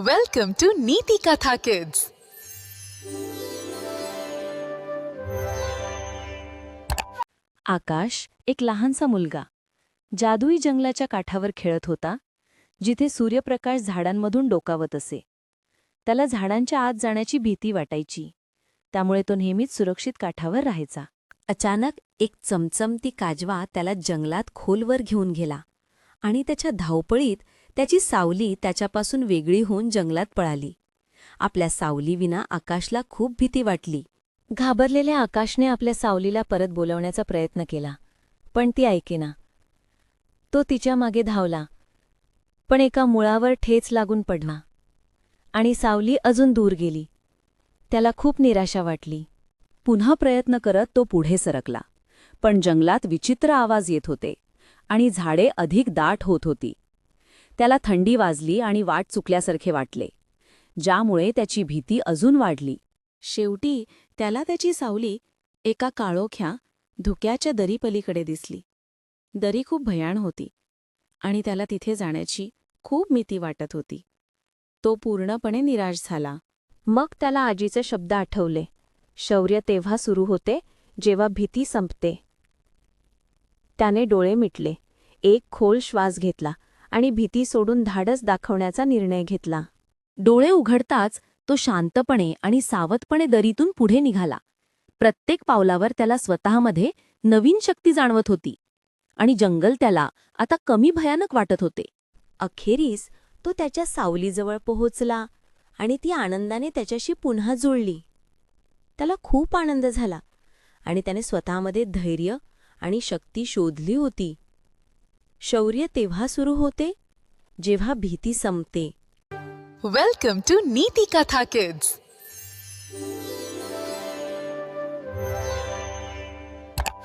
Welcome to Neeti Katha Kids. आकाश एक लहानसा मुलगा जादुई जंगलाच्या काठावर खेळत होता, जिथे सूर्यप्रकाश झाडांमधून डोकावत असे. त्याला झाडांच्या आत जाण्याची भीती वाटायची, त्यामुळे तो नेहमीच सुरक्षित काठावर राहायचा. अचानक एक चमचमती काजवा त्याला जंगलात खोलवर घेऊन गेला आणि त्याच्या धावपळीत त्याची सावली त्याच्यापासून वेगळी होऊन जंगलात पळाली. आपल्या सावलीविना आकाशला खूप भीती वाटली. घाबरलेल्या आकाशने आपल्या सावलीला परत बोलावण्याचा प्रयत्न केला, पण ती ऐकेना. तो तिच्या मागे धावला, पण एका मुळावर ठेच लागून पडला आणि सावली अजून दूर गेली. त्याला खूप निराशा वाटली. पुन्हा प्रयत्न करत तो पुढे सरकला, पण जंगलात विचित्र आवाज येत होते आणि झाडे अधिक दाट होत होती. त्याला थंडी वाजली आणि वाट चुकल्यासारखे वाटले, ज्यामुळे त्याची भीती अजून वाढली. शेवटी त्याला त्याची सावली एका काळोख्या धुक्याच्या दरीपलीकडे दिसली. दरी खूप भयाण होती आणि त्याला तिथे जाण्याची खूप भीती वाटत होती. तो पूर्णपणे निराश झाला. मग त्याला आजीचे शब्द आठवले, शौर्य तेव्हा सुरू होते जेव्हा भीती संपते. त्याने डोळे मिटले, एक खोल श्वास घेतला आणि भीती सोडून धाडस दाखवण्याचा निर्णय घेतला. डोळे उघडताच तो शांतपणे आणि सावधपणे दरीतून पुढे निघाला. प्रत्येक पावलावर त्याला स्वतःमध्ये नवीन शक्ती जाणवत होती आणि जंगल त्याला आता कमी भयानक वाटत होते. अखेरीस तो त्याच्या सावलीजवळ पोहोचला आणि ती आनंदाने त्याच्याशी पुन्हा जुळली. त्याला खूप आनंद झाला आणि त्याने स्वतःमध्ये धैर्य आणि शक्ती शोधली होती. शौर्य तेव्हा सुरू होते जेव्हा भीती संपते. Welcome to Neeti Katha Kids.